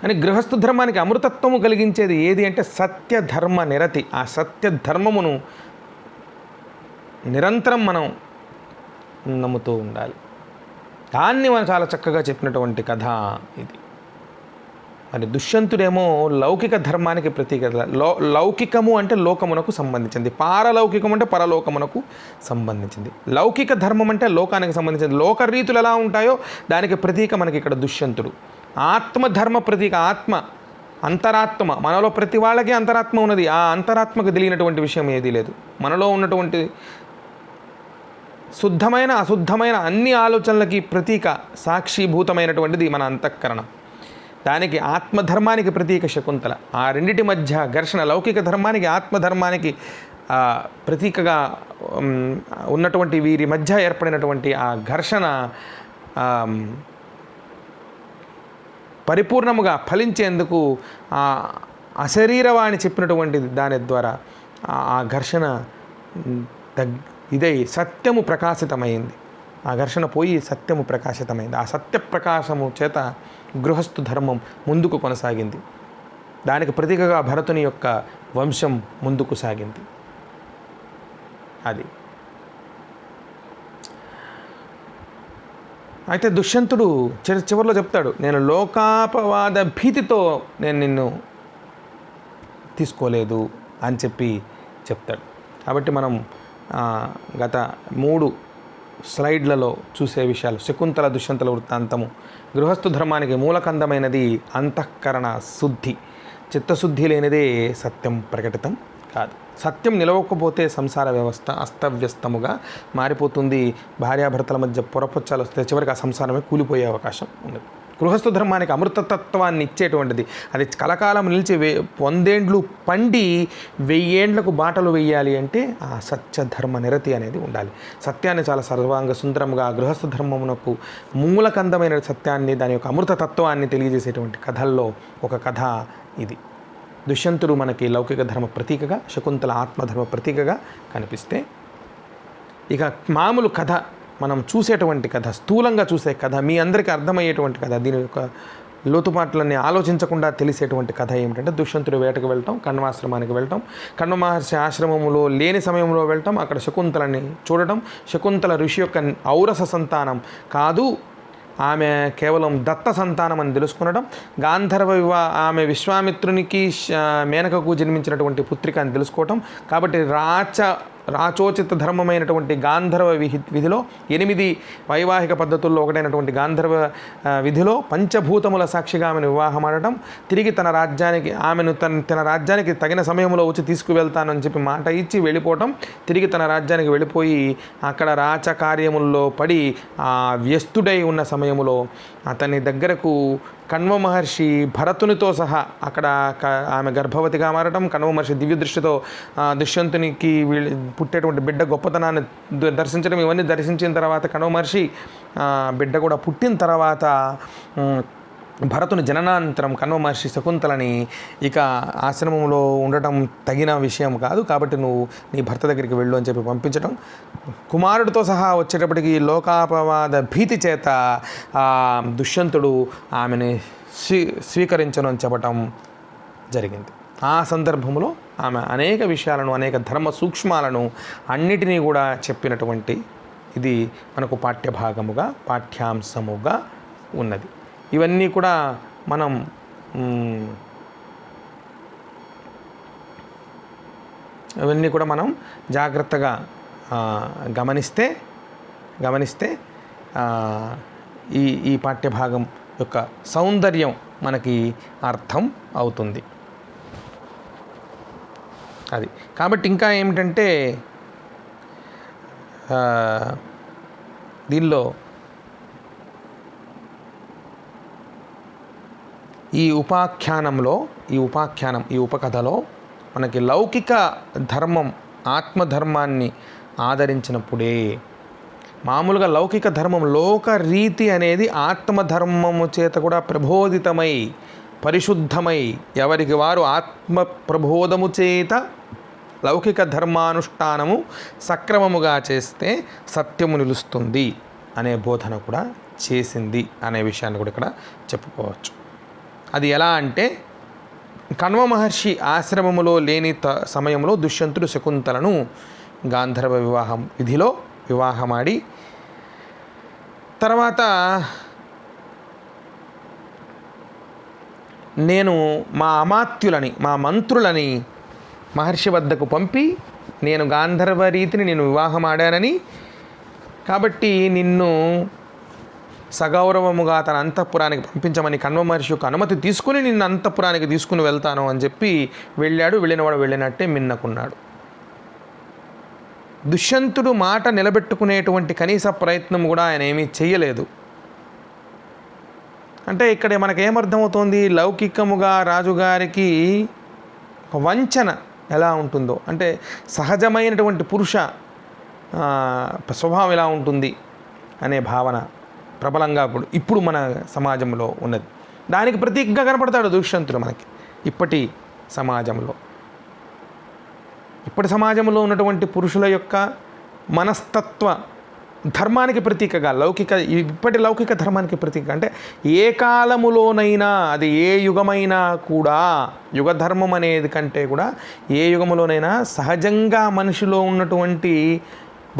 కానీ గృహస్థ ధర్మానికి అమృతత్వము కలిగించేది ఏది అంటే సత్యధర్మ నిరతి. ఆ సత్యధర్మమును నిరంతరం మనం నమ్ముతూ ఉండాలి. దాన్ని మనం చాలా చక్కగా చెప్పినటువంటి కథ ఇది. మరి దుష్యంతుడేమో లౌకిక ధర్మానికి ప్రతీక. లౌకికము అంటే లోకమునకు సంబంధించింది, పారలౌకికం అంటే పరలోకమునకు సంబంధించింది. లౌకిక ధర్మం అంటే లోకానికి సంబంధించింది. లోక రీతులు ఎలా ఉంటాయో దానికి ప్రతీక మనకి ఇక్కడ దుష్యంతుడు. ఆత్మధర్మ ప్రతీక, ఆత్మ, అంతరాత్మ. మనలో ప్రతి వాళ్ళకి అంతరాత్మ ఉన్నది. ఆ అంతరాత్మకు తెలియనటువంటి విషయం ఏదీ లేదు. మనలో ఉన్నటువంటి శుద్ధమైన అశుద్ధమైన అన్ని ఆలోచనలకి ప్రతీక, సాక్షిభూతమైనటువంటిది మన అంతఃకరణం. దానికి ఆత్మధర్మానికి ప్రతీక శకుంతల. ఆ రెండిటి మధ్య ఘర్షణ, లౌకిక ధర్మానికి ఆత్మధర్మానికి ప్రతీకగా ఉన్నటువంటి వీరి మధ్య ఏర్పడినటువంటి ఆ ఘర్షణ పరిపూర్ణముగా ఫలించేందుకు ఆ అశరీరవాణి చెప్పినటువంటి దాని ద్వారా ఆ ఘర్షణ ఇదై సత్యము ప్రకాశితమైంది. ఆ ఘర్షణ పోయి సత్యము ప్రకాశితమైంది. ఆ సత్య ప్రకాశము చేత గృహస్థు ధర్మం ముందుకు కొనసాగింది. దానికి ప్రతీకగా భరతుని యొక్క వంశం ముందుకు సాగింది. అది అయితే దుష్యంతుడు చివరిలో చెప్తాడు, నేను లోకాపవాద భీతితో నేను నిన్ను తీసుకోలేదు అని చెప్పి చెప్తాడు. కాబట్టి మనం గత 3 స్లైడ్లలో చూసే విషయాలు, శకుంతల దుష్యంతుల వృత్తాంతము. గృహస్థు ధర్మానికి మూలకందమైనది అంతఃకరణ శుద్ధి. చిత్తశుద్ధి లేనిదే సత్యం ప్రకటితం కాదు. సత్యం నిలవకపోతే సంసార వ్యవస్థ అస్తవ్యస్తముగా మారిపోతుంది. భార్యాభర్తల మధ్య పొరపొచ్చాలు వస్తే చివరికి ఆ సంసారమే కూలిపోయే అవకాశం ఉన్నది. గృహస్థ ధర్మానికి అమృతతత్వాన్ని ఇచ్చేటువంటిది. అది కలకాలం నిలిచి 100 ఏండ్లు పండి 1000 ఏండ్లకు బాటలు వేయాలి అంటే ఆ సత్యధర్మ నిరతి అనేది ఉండాలి. సత్యాన్ని చాలా సర్వాంగ సుందరంగా గృహస్థ ధర్మమునకు మూలకందమైన సత్యాన్ని, దాని యొక్క అమృతతత్వాన్ని తెలియజేసేటువంటి కథల్లో ఒక కథ ఇది. దుష్యంతుడు మనకి లౌకిక ధర్మ ప్రతీకగా, శకుంతల ఆత్మధర్మ ప్రతీకగా కనిపిస్తే, ఇక మామూలు కథ, మనం చూసేటువంటి కథ, స్థూలంగా చూసే కథ, మీ అందరికీ అర్థమయ్యేటువంటి కథ, దీని యొక్క లోతుపాట్లన్నీ ఆలోచించకుండా తెలిసేటువంటి కథ ఏమిటంటే, దుష్యంతుడు వేటకు వెళ్ళటం, కణ్వాశ్రమానికి వెళ్ళటం, కణ్వ మహర్షి ఆశ్రమంలో లేని సమయంలో వెళ్ళటం, అక్కడ శకుంతలని చూడటం, శకుంతల ఋషి యొక్క ఔరస సంతానం కాదు, ఆమె కేవలం దత్త సంతానం అని తెలుసుకునడం, గాంధర్వ ఆమె విశ్వామిత్రునికి మేనకకు జన్మించినటువంటి పుత్రిక అని తెలుసుకోవటం. కాబట్టి రాచోచిత ధర్మమైనటువంటి గాంధర్వ విధిలో 8 వైవాహిక పద్ధతుల్లో ఒకటైనటువంటి గాంధర్వ విధిలో పంచభూతముల సాక్షిగా ఆమెను వివాహం ఆడటం, తిరిగి తన రాజ్యానికి ఆమెను తన రాజ్యానికి తగిన సమయంలో వచ్చి తీసుకువెళ్తానని చెప్పి మాట ఇచ్చి వెళ్ళిపోవటం, తిరిగి తన రాజ్యానికి వెళ్ళిపోయి అక్కడ రాచకార్యముల్లో పడి వ్యస్తుడై ఉన్న సమయంలో అతని దగ్గరకు కణ్వ మహర్షి భరతునితో సహా అక్కడ ఆమె గర్భవతిగా మారటం, కణ్వ మహర్షి దివ్య దృష్టితో దుష్యంతునికి పుట్టేటువంటి బిడ్డ గొప్పతనాన్ని దర్శించడం, ఇవన్నీ దర్శించిన తర్వాత కణ్వ మహర్షి బిడ్డ కూడా పుట్టిన తర్వాత భరతుని జననానంతరం కణ్వ మహర్షి శకుంతలని ఇక ఆశ్రమంలో ఉండటం తగిన విషయం కాదు, కాబట్టి నువ్వు నీ భర్త దగ్గరికి వెళ్ళు అని చెప్పి పంపించడం, కుమారుడితో సహా వచ్చేటప్పటికి లోకాపవాద భీతి చేత దుష్యంతుడు ఆమెని స్వీకరించను అని చెప్పటం జరిగింది. ఆ సందర్భంలో ఆమె అనేక విషయాలను, అనేక ధర్మ సూక్ష్మాలను అన్నిటినీ కూడా చెప్పినటువంటి ఇది మనకు పాఠ్యభాగముగా, పాఠ్యాంశముగా ఉన్నది. ఇవన్నీ కూడా మనం జాగ్రత్తగా గమనిస్తే ఈ పాఠ్యభాగం యొక్క సౌందర్యం మనకి అర్థం అవుతుంది. అది కాబట్టి ఇంకా ఏమిటంటే దీనిలో ఈ ఉపకథలో మనకి లౌకిక ధర్మం ఆత్మధర్మాన్ని ఆదరించినప్పుడే, మామూలుగా లౌకిక ధర్మం లోక రీతి అనేది ఆత్మధర్మము చేత కూడా ప్రబోధితమై పరిశుద్ధమై ఎవరికి వారు ఆత్మ ప్రబోధము చేత లౌకిక ధర్మానుష్ఠానము సక్రమముగా చేస్తే సత్యము నిలుస్తుంది అనే బోధన కూడా చేసింది అనే విషయాన్ని కూడా ఇక్కడ చెప్పుకోవచ్చు. అది ఎలా అంటే, కణ్వ మహర్షి ఆశ్రమములో లేని సమయంలో దుష్యంతుడు శకుంతలను గాంధర్వ విధిలో వివాహమాడి తర్వాత నేను మా అమాత్యులని, మా మంత్రులని మహర్షి వద్దకు పంపి నేను గాంధర్వ రీతిని నేను వివాహం ఆడానని, కాబట్టి నిన్ను సగౌరవముగా తన అంతఃపురానికి పంపించమని కణ్వ మహర్షి యొక్క అనుమతి తీసుకుని నిన్ను అంతఃపురానికి తీసుకుని వెళ్తాను అని చెప్పి వెళ్ళాడు. వెళ్ళినవాడు వెళ్ళినట్టే మిన్నకున్నాడు. దుష్యంతుడు మాట నిలబెట్టుకునేటువంటి కనీస ప్రయత్నం కూడా ఆయన ఏమీ చెయ్యలేదు. అంటే ఇక్కడ మనకేమర్థమవుతోంది, లౌకికముగా రాజుగారికి వంచన ఎలా ఉంటుందో, అంటే సహజమైనటువంటి పురుష స్వభావం ఎలా ఉంటుంది అనే భావన ప్రబలంగా ఇప్పుడు మన సమాజంలో ఉన్నది. దానికి ప్రతీకగా కనపడతాడు దుష్యంతుడు మనకి ఇప్పటి సమాజంలో. ఇప్పటి సమాజంలో ఉన్నటువంటి పురుషుల యొక్క మనస్తత్వ ధర్మానికి ప్రతీకగా ఇప్పటి లౌకిక ధర్మానికి ప్రతీక. అంటే ఏ కాలములోనైనా, అది ఏ యుగమైనా కూడా, యుగ ధర్మం అనేది కంటే కూడా ఏ యుగములోనైనా సహజంగా మనిషిలో ఉన్నటువంటి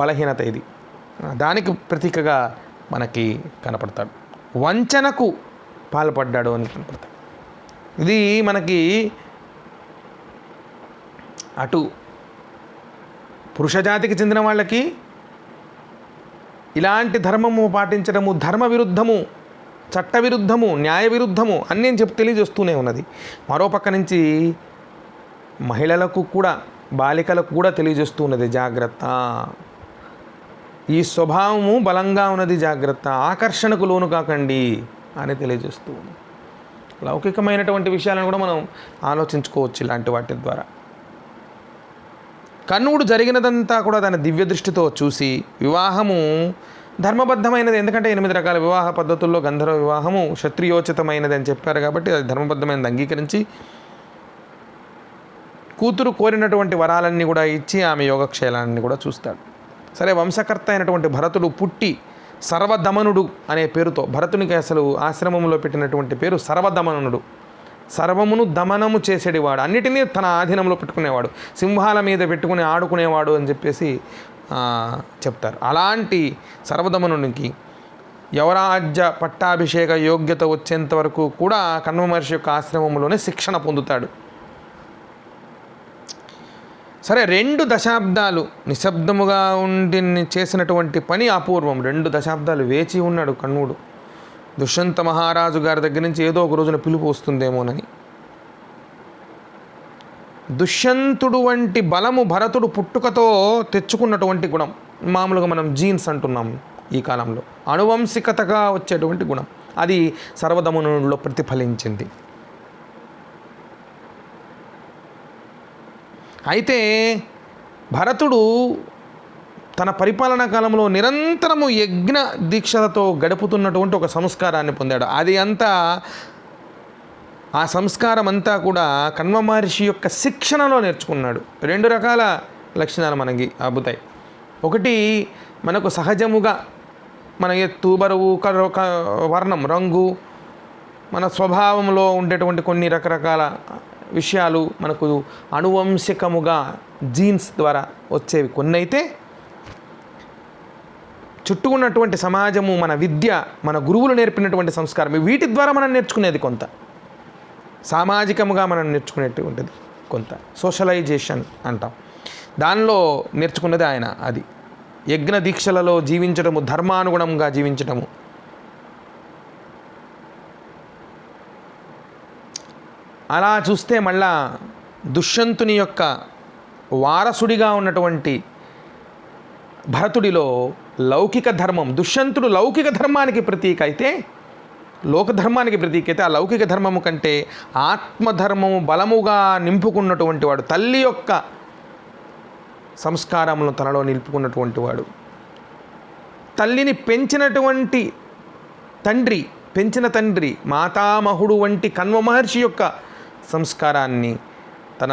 బలహీనత ఇది. దానికి ప్రతీకగా మనకి కనపడతాడు. వంచనకు పాల్పడ్డాడు అని కనపడతాడు. ఇది మనకి అటు పురుషజాతికి చెందిన వాళ్ళకి ఇలాంటి ధర్మము పాటించడము ధర్మ విరుద్ధము, చట్ట విరుద్ధము, న్యాయ విరుద్ధము అన్నీ తెలియజేస్తూనే ఉన్నది. మరోపక్క నుంచి మహిళలకు కూడా, బాలికలకు కూడా తెలియజేస్తూ ఉన్నది, జాగ్రత్త, ఈ స్వభావము బలంగా ఉన్నది, జాగ్రత్త, ఆకర్షణకు లోను కాకండి అని తెలియజేస్తూ ఉంది. లౌకికమైనటువంటి విషయాలను కూడా మనం ఆలోచించుకోవచ్చు ఇలాంటి వాటి ద్వారా. కర్ణుడు జరిగినదంతా కూడా తన దివ్య దృష్టితో చూసి వివాహము ధర్మబద్ధమైనది, ఎందుకంటే 8 రకాల వివాహ పద్ధతుల్లో గంధర్వ వివాహము క్షత్రియోచితమైనది అని చెప్పారు కాబట్టి అది ధర్మబద్ధమైనది అంగీకరించి కూతురు కోరినటువంటి వరాలన్నీ కూడా ఇచ్చి ఆమె యోగక్షేమాన్ని కూడా చూస్తాడు. సరే, వంశకర్త అయినటువంటి భరతుడు పుట్టి సర్వదమనుడు అనే పేరుతో, భరతునికి అసలు ఆశ్రమంలో పెట్టినటువంటి పేరు సర్వదమనుడు. సర్వమును దమనము చేసేటివాడు, అన్నిటినీ తన ఆధీనంలో పెట్టుకునేవాడు, సింహాల మీద పెట్టుకుని ఆడుకునేవాడు అని చెప్పేసి చెప్తారు. అలాంటి సర్వదమనునికి యవరాజ్య పట్టాభిషేక యోగ్యత వచ్చేంత వరకు కూడా కణ్వ మహర్షి యొక్క ఆశ్రమంలోనే శిక్షణ పొందుతాడు. సరే, 2 దశాబ్దాలు నిశ్శబ్దముగా ఉండి చేసినటువంటి పని అపూర్వం. 2 దశాబ్దాలు వేచి ఉన్నాడు కణ్వుడు. దుష్యంత మహారాజు గారి దగ్గర నుంచి ఏదో ఒక రోజున పిలుపు వస్తుందేమోనని. దుష్యంతుడు వంటి బలము భరతుడు పుట్టుకతో తెచ్చుకున్నటువంటి గుణం, మామూలుగా మనం జీన్స్ అంటున్నాం ఈ కాలంలో, అనువంశికతగా వచ్చేటువంటి గుణం, అది సర్వదమనుడిలో ప్రతిఫలించింది. అయితే భరతుడు తన పరిపాలనా కాలంలో నిరంతరము యజ్ఞ దీక్షలతో గడుపుతున్నటువంటి ఒక సంస్కారాన్ని పొందాడు. అది అంతా, ఆ సంస్కారం అంతా కూడా కణ్వ మహర్షి యొక్క శిక్షణలో నేర్చుకున్నాడు. 2 రకాల లక్షణాలు మనకి అబ్బుతాయి. ఒకటి, మనకు సహజముగా మన ఎత్తు, బరువు, వర్ణం, రంగు, మన స్వభావంలో ఉండేటువంటి కొన్ని రకరకాల విషయాలు మనకు అనువంశికముగా జీన్స్ ద్వారా వచ్చేవి కొన్ని అయితే, చుట్టూ ఉన్నటువంటి సమాజము, మన విద్య, మన గురువులు నేర్పినటువంటి సంస్కారం, వీటి ద్వారా మనం నేర్చుకునేది కొంత, సామాజికముగా మనం నేర్చుకునేటువంటిది కొంత, సోషలైజేషన్ అంటాం, దానిలో నేర్చుకున్నది ఆయన. అది యజ్ఞ దీక్షలలో జీవించడము, ధర్మానుగుణంగా జీవించడము. అలా చూస్తే మళ్ళా దుష్యంతుని యొక్క వారసుడిగా ఉన్నటువంటి భరతుడిలో లౌకిక ధర్మం, దుష్యంతుడు లౌకిక ధర్మానికి ప్రతీక అయితే, లోకధర్మానికి ప్రతీక అయితే, ఆ లౌకిక ధర్మము కంటే ఆత్మధర్మము బలముగా నింపుకున్నటువంటి వాడు, తల్లి యొక్క సంస్కారములను తనలో నిలుపుకున్నటువంటి వాడు, తల్లిని పెంచినటువంటి తండ్రి, పెంచిన తండ్రి, మాతామహుడు వంటి కణ్వ మహర్షి యొక్క సంస్కారాన్ని తన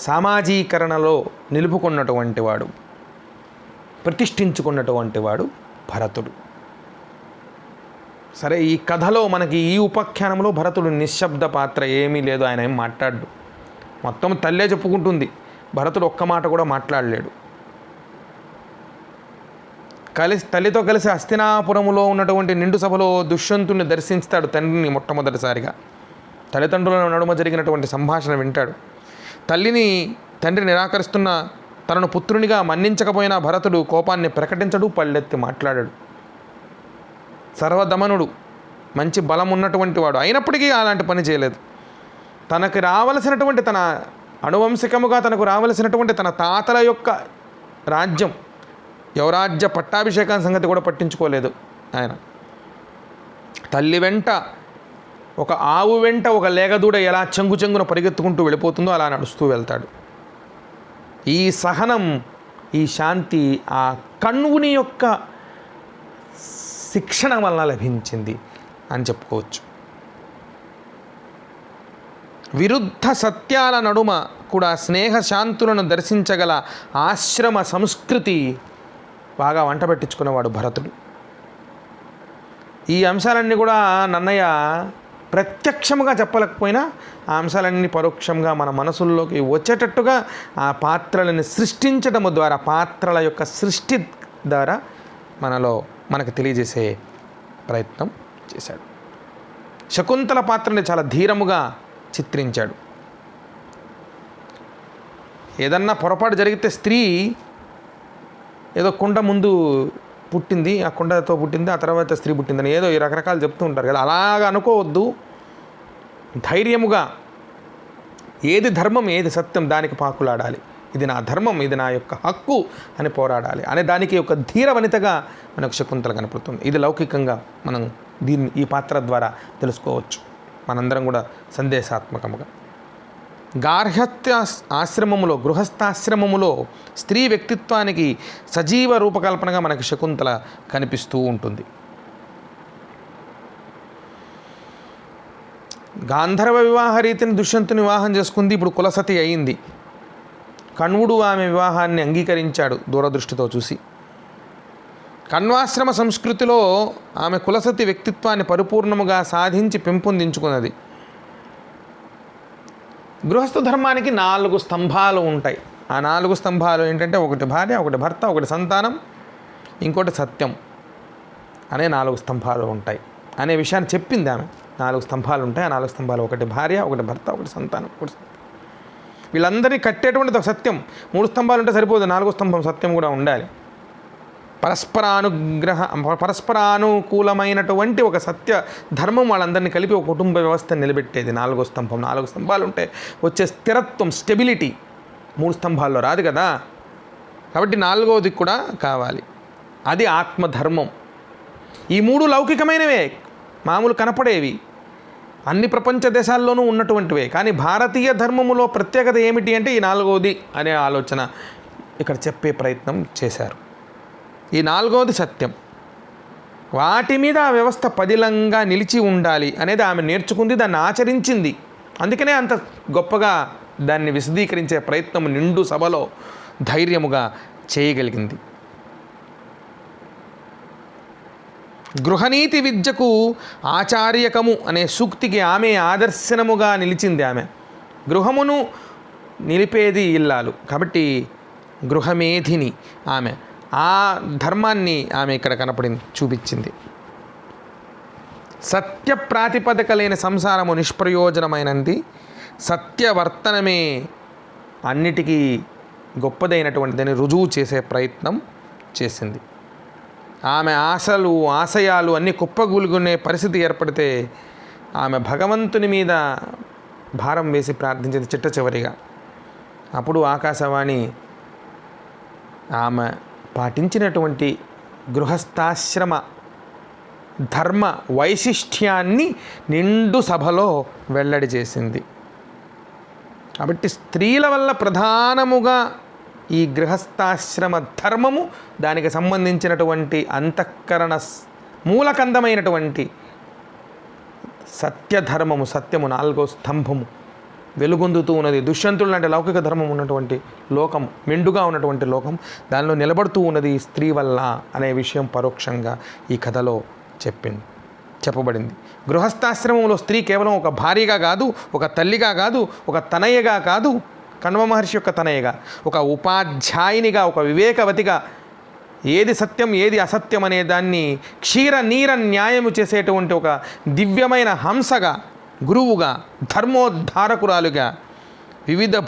సామాజీకరణలో నిలుపుకున్నటువంటి వాడు, ప్రతిష్ఠించుకున్నటువంటి వాడు భరతుడు. సరే, ఈ కథలో మనకి ఈ ఉపాఖ్యానంలో భరతుడు నిశ్శబ్ద పాత్ర, ఏమీ లేదు, ఆయన ఏం మాట్లాడు, మొత్తం తల్లే చెప్పుకుంటుంది, భరతుడు ఒక్క మాట కూడా మాట్లాడలేడు. తల్లితో కలిసి హస్తినాపురములో ఉన్నటువంటి నిండు సభలో దుష్యంతుని దర్శిస్తాడు తండ్రిని మొట్టమొదటిసారిగా. తల్లిదండ్రుల నడుమ జరిగినటువంటి సంభాషణ వింటాడు. తండ్రి నిరాకరిస్తున్న తనను పుత్రునిగా మన్నించకపోయినా భరతుడు కోపాన్ని ప్రకటించడు, పళ్ళెత్తి మాట్లాడాడు. సర్వదమనుడు, మంచి బలం ఉన్నటువంటి వాడు అయినప్పటికీ అలాంటి పని చేయలేదు. తనకు రావలసినటువంటి తన అనువంశికముగా తనకు రావలసినటువంటి తన తాతల యొక్క రాజ్యం, యువరాజ్య పట్టాభిషేకం సంగతి కూడా పట్టించుకోలేదు ఆయన. తల్లి వెంట ఒక ఆవు వెంట ఒక లేగదూడ ఎలా చెంగున పరిగెత్తుకుంటూ వెళ్ళిపోతుందో అలా నడుస్తూ వెళ్తాడు. ఈ సహనం, ఈ శాంతి ఆ కణ్వుని యొక్క శిక్షణ వలన లభించింది అని చెప్పుకోవచ్చు. విరుద్ధ సత్యాల నడుమ కూడా స్నేహశాంతులను దర్శించగల ఆశ్రమ సంస్కృతి బాగా వంట పెట్టించుకున్నవాడు భరతుడు. ఈ అంశాలన్నీ కూడా నన్నయ్య ప్రత్యక్షంగా చెప్పలేకపోయినా ఆ అంశాలన్నీ పరోక్షంగా మన మనసుల్లోకి వచ్చేటట్టుగా ఆ పాత్రలను సృష్టించడం ద్వారా, పాత్రల యొక్క సృష్టి ద్వారా మనకు తెలియజేసే ప్రయత్నం చేశాడు. శకుంతల పాత్రని చాలా ధీరముగా చిత్రించాడు. ఏదన్నా పొరపాటు జరిగితే స్త్రీ ఏదో కుండ ముందు పుట్టింది, ఆ కుండతో పుట్టింది, ఆ తర్వాత స్త్రీ పుట్టిందని ఏదో ఈ రకరకాలు చెప్తూ ఉంటారు కదా. అలాగ అనుకోవద్దు. ధైర్యముగా ఏది ధర్మం, ఏది సత్యం దానికి పాకులాడాలి. ఇది నా ధర్మం, ఇది నా యొక్క హక్కు అని పోరాడాలి అనే దానికి ఒక ధీర వనితగా మనకు శకుంతల కనపడుతుంది. ఇది లౌకికంగా మనం ఈ పాత్ర ద్వారా తెలుసుకోవచ్చు. మనందరం కూడా సందేశాత్మకముగా గార్హస్థ్య ఆశ్రమములో, గృహస్థాశ్రమములో స్త్రీ వ్యక్తిత్వానికి సజీవ రూపకల్పనగా మనకి శకుంతల కనిపిస్తూ ఉంటుంది. గాంధర్వ వివాహ రీతిని దుష్యంతుని వివాహం చేసుకుంది. ఇప్పుడు కులసతి అయింది. కణ్వుడు ఆమె వివాహాన్ని అంగీకరించాడు దూరదృష్టితో చూసి. కణ్వాశ్రమ సంస్కృతిలో ఆమె కులసతి వ్యక్తిత్వాన్ని పరిపూర్ణముగా సాధించి పెంపొందించుకున్నది. గృహస్థ ధర్మానికి 4 స్తంభాలు ఉంటాయి. ఆ 4 స్తంభాలు ఏంటంటే, ఒకటి భార్య, ఒకటి భర్త, ఒకటి సంతానం, ఇంకోటి సత్యం అనే 4 స్తంభాలు ఉంటాయి అనే విషయాన్ని చెప్పింది ఆమె. 4 స్తంభాలు ఉంటాయి. ఆ 4 స్తంభాలు ఒకటి భార్య, ఒకటి భర్త, ఒకటి సంతానం, ఒకటి వీళ్ళందరినీ కట్టేటువంటి సత్యం. 3 స్తంభాలు ఉంటే సరిపోదు, 4వ స్తంభం సత్యం కూడా ఉండాలి. పరస్పరానుకూలమైనటువంటి ఒక సత్య ధర్మం వాళ్ళందరినీ కలిపి ఒక కుటుంబ వ్యవస్థను నిలబెట్టేది 4వ స్తంభం. 4 స్తంభాలు ఉంటే వచ్చే స్థిరత్వం, స్టెబిలిటీ 3 స్తంభాల్లో రాదు కదా. కాబట్టి 4వది కూడా కావాలి. అది ఆత్మధర్మం. ఈ 3 లౌకికమైనవే, మామూలు కనపడేవి, అన్ని ప్రపంచ దేశాల్లోనూ ఉన్నటువంటివే. కానీ భారతీయ ధర్మములో ప్రత్యేకత ఏమిటి అంటే ఈ 4వది అనే ఆలోచన ఇక్కడ చెప్పే ప్రయత్నం చేశారు. ఈ 4వది సత్యం. వాటి మీద ఆ వ్యవస్థ పదిలంగా నిలిచి ఉండాలి అనేది ఆమె నేర్చుకుంది, దాన్ని ఆచరించింది. అందుకనే అంత గొప్పగా దాన్ని విశదీకరించే ప్రయత్నం నిండు సభలో ధైర్యముగా చేయగలిగింది. గృహనీతి విద్యకు ఆచార్యకము అనే సూక్తికి ఆమె ఆదర్శనముగా నిలిచింది. ఆమె గృహమును నిలిపేది ఇల్లాలు కాబట్టి గృహమేధిని ఆమె. ఆ ధర్మాన్ని ఆమె ఇక్కడ చూపించింది. సత్య ప్రాతిపదిక లేని సంసారము నిష్ప్రయోజనమైనది. సత్యవర్తనమే అన్నిటికీ గొప్పదైనటువంటిదని రుజువు చేసే ప్రయత్నం చేసింది. ఆమె ఆశయాలు అన్నీ కుప్పగూలుకునే పరిస్థితి ఏర్పడితే ఆమె భగవంతుని మీద భారం వేసి ప్రార్థించింది చిట్ట చివరిగా. అప్పుడు ఆకాశవాణి ఆమె పాటించినటువంటి గృహస్థాశ్రమ ధర్మ వైశిష్ట్యాన్ని నిండు సభలో వెల్లడి చేసింది. కాబట్టి స్త్రీల వల్ల ప్రధానముగా ఈ గృహస్థాశ్రమ ధర్మము, దానికి సంబంధించినటువంటి అంతఃకరణ మూలకందమైనటువంటి సత్యధర్మము, సత్యము 4వ స్తంభము వెలుగొందుతూ ఉన్నది. దుష్యంతుడు లాంటి లౌకిక ధర్మం ఉన్నటువంటి లోకం, మెండుగా ఉన్నటువంటి లోకం, దానిలో నిలబడుతూ ఉన్నది స్త్రీ వల్ల అనే విషయం పరోక్షంగా ఈ కథలో చెప్పబడింది. గృహస్థాశ్రమంలో స్త్రీ కేవలం ఒక భార్యగా కాదు, ఒక తల్లిగా కాదు, ఒక తనయ్యగా కాదు, కణ్వ మహర్షి యొక్క తనయ్యగా, ఒక ఉపాధ్యాయునిగా, ఒక వివేకవతిగా ఏది సత్యం ఏది అసత్యం అనే దాన్ని క్షీర నీర న్యాయము చేసేటువంటి ఒక దివ్యమైన హంసగా, గురువుగా, ధర్మోద్ధారకురాలుగా వివిధ